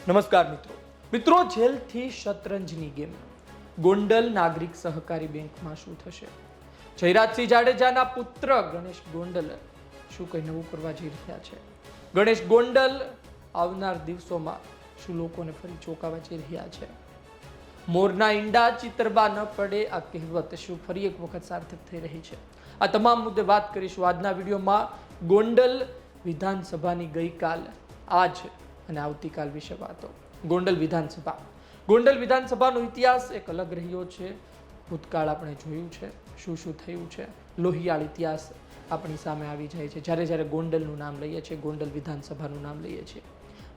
નમસ્કાર મિત્રો જેલથી શતરંજની ગેમ ગોંડલ નાગરિક સહકારી બેંકમાં શું થશે? જયરાજસિંહ જાડેજાના પુત્ર ગણેશ ગોંડલ શું કંઈ નવું કરવા જઈ રહ્યા છે? ગણેશ ગોંડલ આવનાર દિવસોમાં શું લોકોને ફરી ચોંકાવા જઈ રહ્યા છે? મોરના ઈંડા ચિતરવા ન પડે આ કહેવત શું ફરી એક વખત સાર્થક થઈ રહી છે? આ તમામ મુદ્દે વાત કરીશું આજના વિડીયોમાં. ગોંડલ વિધાનસભાની ગઈકાલ, આજ અને આવતીકાલ વિશે વાતો. ગોંડલ વિધાનસભાનો ઇતિહાસ એક અલગ રહ્યો છે. ભૂતકાળ આપણે જોયું છે, શું શું થયું છે. લોહિયાળ ઇતિહાસ આપણી સામે આવી જાય છે જ્યારે ગોંડલનું નામ લઈએ છીએ, ગોંડલ વિધાનસભાનું નામ લઈએ છીએ.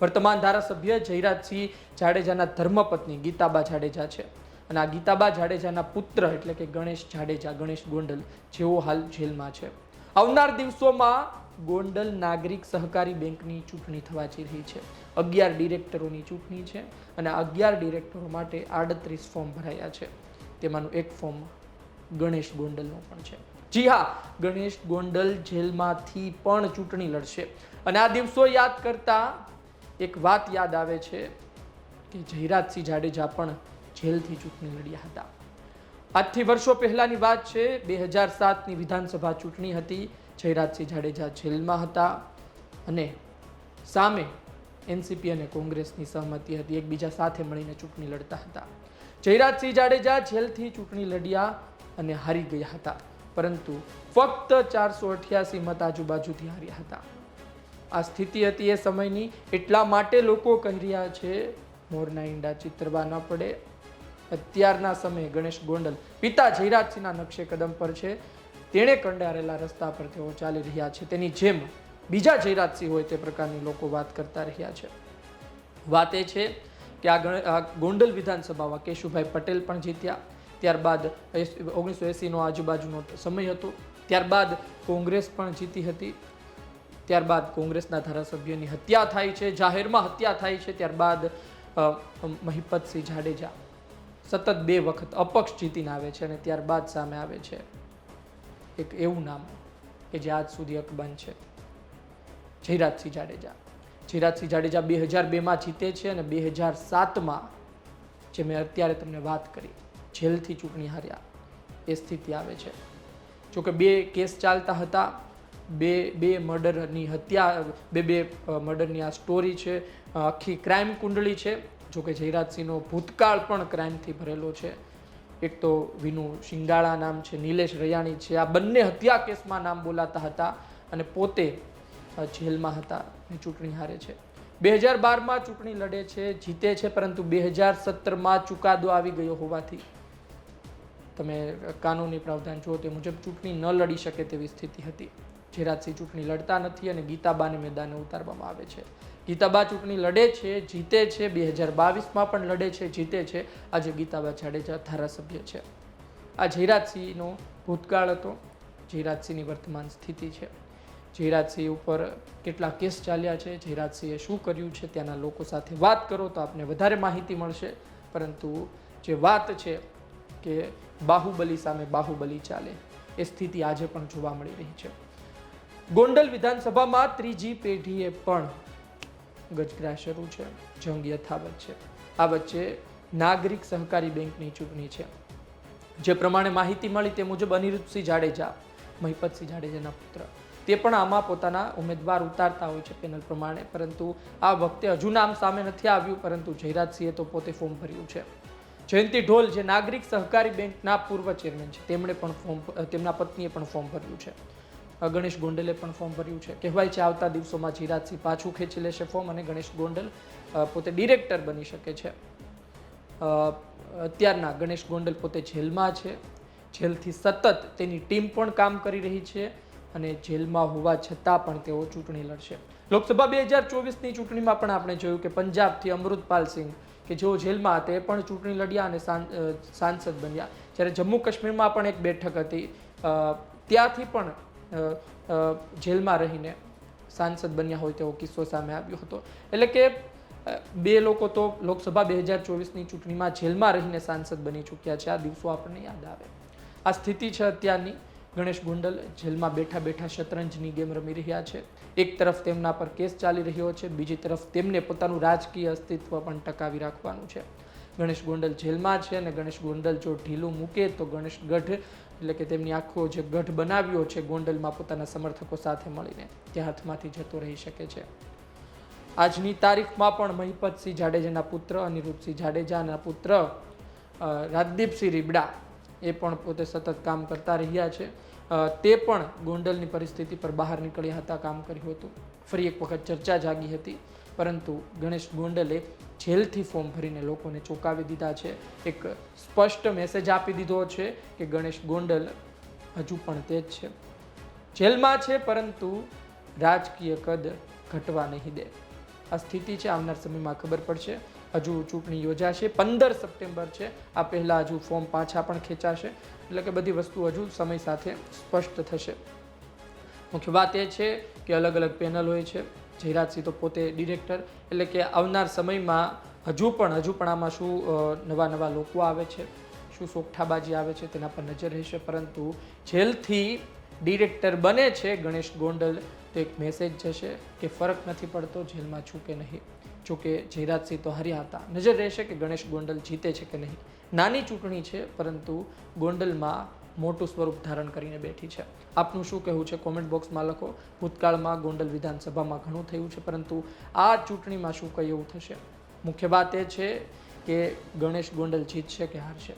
વર્તમાન ધારાસભ્ય જયરાજસિંહ જાડેજાના ધર્મપત્ની ગીતાબા જાડેજા છે અને આ ગીતાબા જાડેજાના પુત્ર એટલે કે ગણેશ જાડેજા, ગણેશ ગોંડલ, જેઓ હાલ જેલમાં છે. આવનાર દિવસોમાં ગોંડલ નાગરિક સહકારી બેંકની ચૂંટણી થવા જઈ રહી છે. 11 ડિરેક્ટરોની ચૂંટણી છે અને 11 ડિરેક્ટરો માટે 38 ફોર્મ ભરાયા છે. તેમાંનું એક ફોર્મ ગણેશ ગોંડલનું પણ છે. જી હા, ગણેશ ગોંડલ જેલમાંથી પણ ચૂંટણી લડશે અને આ દિવસો યાદ કરતા એક વાત યાદ આવે છે કે જયરાજસિંહ જાડેજા પણ જેલથી ચૂંટણી લડ્યા હતા. આજથી વર્ષો પહેલાની વાત છે. 2007ની વિધાનસભા ચૂંટણી હતી. જયરાજસિંહ જાડેજા જેલમાં હતા અને સામે એનસીપી અને કોંગ્રેસની સહમતિ હતી, એકબીજા સાથે મળીને ચૂંટણી લડતા હતા. જયરાજસિંહ જાડેજા જેલથી ચૂંટણી લડ્યા અને હારી ગયા હતા, પરંતુ ફક્ત 488 મત આજુબાજુથી હાર્યા હતા. આ સ્થિતિ હતી એ સમયની. એટલા માટે લોકો કહી રહ્યા છે મોરના ઈંડા ચિતરવા ન પડે. અત્યારના સમયે ગણેશ ગોંડલ પિતા જયરાજસિંહના નકશે કદમ પર છે. તેણે કંડારેલા રસ્તા પર તેઓ ચાલી રહ્યા છે. તેની જેમ બીજા જયરાજસિંહ હોય તે પ્રકારની લોકો વાત કરતા રહ્યા છે. વાત એ છે કે આ ગોંડલ વિધાનસભામાં કેશુભાઈ પટેલ પણ જીત્યા. ત્યારબાદ 1980નો આજુબાજુનો સમય હતો. ત્યારબાદ કોંગ્રેસ પણ જીતી હતી. ત્યારબાદ કોંગ્રેસના ધારાસભ્યની હત્યા થાય છે, જાહેરમાં હત્યા થાય છે. ત્યારબાદ મહિપતસિંહ જાડેજા સતત 2 વખત અપક્ષ જીતીને આવે છે અને ત્યારબાદ સામે આવે છે એક એવું નામ કે જે આજ સુધી અકબંધ છે, જયરાજસિંહ જાડેજા. જયરાજસિંહ જાડેજા 2002માં જીતે છે અને 2007માં, જે મેં અત્યારે તમને વાત કરી, જેલથી ચૂંટણી હાર્યા એ સ્થિતિ આવે છે. જોકે 2 કેસ ચાલતા હતા, બે મર્ડરની હત્યા, બે મર્ડરની આ સ્ટોરી છે, આખી ક્રાઇમ કુંડળી છે. જોકે જયરાજસિંહનો ભૂતકાળ પણ ક્રાઇમથી ભરેલો છે. એક તો વિનુ શિંગાળા નામ છે, નિલેશ રૈયાણી છે. આ બંને હત્યા કેસમાં નામ બોલાતા હતા અને પોતે જેલમાં હતા અને ચૂંટણી હારે છે. 2012માં ચૂંટણી લડે છે, જીતે છે, પરંતુ 2017માં ચુકાદો આવી ગયો હોવાથી તમે કાનૂની પ્રાવધાન જુઓ તે મુજબ ચૂંટણી ન લડી શકે તેવી સ્થિતિ હતી. જયરાજસિંહ ચૂંટણી લડતા નથી અને ગીતાબાને મેદાને ઉતારવામાં આવે છે. ગીતાબા ચૂંટણી લડે છે, જીતે છે. 2022માં પણ લડે છે, જીતે છે. આજે ગીતાબા જાડેજા ધારાસભ્ય છે. આ જયરાજસિંહનો ભૂતકાળ હતો, જયરાજસિંહની વર્તમાન સ્થિતિ છે. જયરાજસિંહ ઉપર કેટલા કેસ ચાલ્યા છે, જયરાજસિંહે શું કર્યું છે, ત્યાંના લોકો સાથે વાત કરો તો આપને વધારે માહિતી મળશે. પરંતુ જે વાત છે કે બાહુબલી સામે બાહુબલી ચાલે, એ સ્થિતિ આજે પણ જોવા મળી રહી છે. ગોંડલ વિધાનસભામાં ત્રીજી પેઢીએ પણ ગજગ્રાહ શરૂ છે, જંગ યથાવત છે. આ વચ્ચે નાગરિક સહકારી બેંકની ચૂંટણી છે. જે પ્રમાણે માહિતી મળી તે મુજબ અનિરુદ્ધસિંહ જાડેજા, મહિપતસિંહ જાડેજાના પુત્ર, તે પણ આમાં પોતાના ઉમેદવાર ઉતારતા હોય છે પેનલ પ્રમાણે, પરંતુ આ વખતે હજુ નામ સામે નથી આવ્યું. પરંતુ જયરાજસિંહે તો પોતે ફોર્મ ભર્યું છે. જયંતિ ઢોલ, જે નાગરિક સહકારી બેંકના પૂર્વ ચેરમેન છે, તેમણે પણ તેમના પત્નીએ પણ ફોર્મ ભર્યું છે. ગણેશ ગોંડલે પણ ફોર્મ ભર્યું છે. કહેવાય છે આવતા દિવસોમાં જયરાજસિંહ પાછું ખેંચી લેશે ફોર્મ અને ગણેશ ગોંડલ પોતે ડિરેક્ટર બની શકે છે. અત્યારના ગણેશ ગોંડલ પોતે જેલમાં છે. જેલથી સતત તેની ટીમ પણ કામ કરી રહી છે અને જેલમાં હોવા છતાં પણ તેઓ ચૂંટણી લડશે. લોકસભા 2024ની ચૂંટણીમાં પણ આપણે જોયું કે પંજાબથી અમૃતપાલ સિંહ, કે જેઓ જેલમાં હતા, એ પણ ચૂંટણી લડ્યા અને સાંસદ બન્યા. જ્યારે જમ્મુ કાશ્મીરમાં પણ એક બેઠક હતી, ત્યાંથી પણ જેલમાં રહીને સાંસદ બન્યા હોય તેવો કિસ્સો સામે આવ્યો હતો. એટલે કે 2 લોકો તો લોકસભા 2024ની ચૂંટણીમાં જેલમાં રહીને સાંસદ બની ચૂક્યા છે. આ દિવસો આપણને યાદ આવે. આ સ્થિતિ છે અત્યારની. ગણેશ ગોંડલ જેલમાં બેઠા બેઠા શતરંજની ગેમ રમી રહ્યા છે. એક તરફ તેમના પર કેસ ચાલી રહ્યો છે, બીજી તરફ તેમને પોતાનું રાજકીય અસ્તિત્વ પણ ટકાવી રાખવાનું છે. ગણેશ ગોંડલ જેલમાં છે અને ગણેશ ગોંડલ જો ઢીલું મૂકે તો ગણેશ ગઢ એટલે કે તેમની આખો જે ગઢ બનાવ્યો છે ગોંડલમાં પોતાના સમર્થકો સાથે મળીને તે હાથમાંથી જતો રહી શકે છે. આજની તારીખમાં પણ મહિપતસિંહ જાડેજાના પુત્ર અનિરુદ્ધસિંહ જાડેજાના પુત્ર રાજદીપસિંહ રીબડા એ પણ પોતે સતત કામ કરતા રહ્યા છે. તે પણ ગોંડલની પરિસ્થિતિ પર બહાર નીકળ્યા હતા, કામ કર્યું હતું. ફરી એક વખત ચર્ચા જાગી હતી, પરંતુ ગણેશ ગોંડલે જેલથી ફોર્મ ભરીને લોકોને ચોંકાવી દીધા છે. એક સ્પષ્ટ મેસેજ આપી દીધો છે કે ગણેશ ગોંડલ હજુ પણ તે જ છે, જેલમાં છે, પરંતુ રાજકીય કદ ઘટવા નહીં દે. આ સ્થિતિ છે. આવનાર સમયમાં ખબર પડશે. હજુ ચૂંટણી યોજાશે, 15 સપ્ટેમ્બર છે. આ પહેલાં હજુ ફોર્મ પાછા પણ ખેંચાશે, એટલે કે બધી વસ્તુ હજુ સમય સાથે સ્પષ્ટ થશે. મુખ્ય વાત એ છે કે અલગ અલગ પેનલ હોય છે. જયરાજસિંહ તો પોતે ડિરેક્ટર, એટલે કે આવનાર સમયમાં હજુ પણ આમાં શું નવા લોકો આવે છે, શું સોગઠાબાજી આવે છે તેના પર નજર રહેશે. પરંતુ જેલથી ડિરેક્ટર બને છે ગણેશ ગોંડલ તો એક મેસેજ જશે કે ફરક નથી પડતો જેલમાં છું કે નહીં. જોકે જયરાજસિંહ તો હાર્યા હતા. નજર રહેશે કે ગણેશ ગોંડલ જીતે છે કે નહીં. નાની ચૂંટણી છે, પરંતુ ગોંડલમાં મોટું સ્વરૂપ ધારણ કરીને બેઠી છે. આપનું શું કહેવું છે કોમેન્ટ બોક્સમાં લખો. ભૂતકાળમાં ગોંડલ વિધાનસભામાં ઘણું થયું છે, પરંતુ આ ચૂંટણીમાં શું કંઈ એવું થશે? મુખ્ય વાત એ છે કે ગણેશ ગોંડલ જીતશે કે હારશે.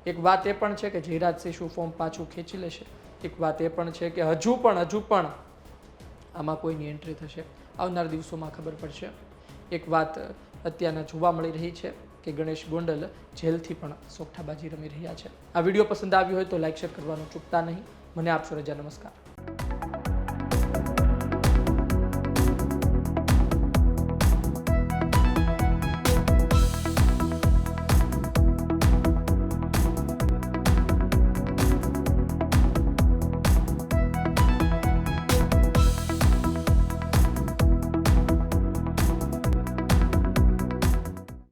એક વાત એ પણ છે કે જયરાજસિંહ શું ફોર્મ પાછું ખેંચી લેશે. એક વાત એ પણ છે કે હજુ પણ આમાં કોઈની એન્ટ્રી થશે. આવનાર દિવસોમાં ખબર પડશે. એક વાત અત્યારના જોવા મળી રહી છે કે ગણેશ ગોંડલ જેલથી પણ સોગઠાબાજી રમી રહ્યા છે. આ વિડીયો પસંદ આવ્યો હોય તો લાઈક શેર કરવાનું ચૂકતા નહીં. મને આપશો રજા. નમસ્કાર.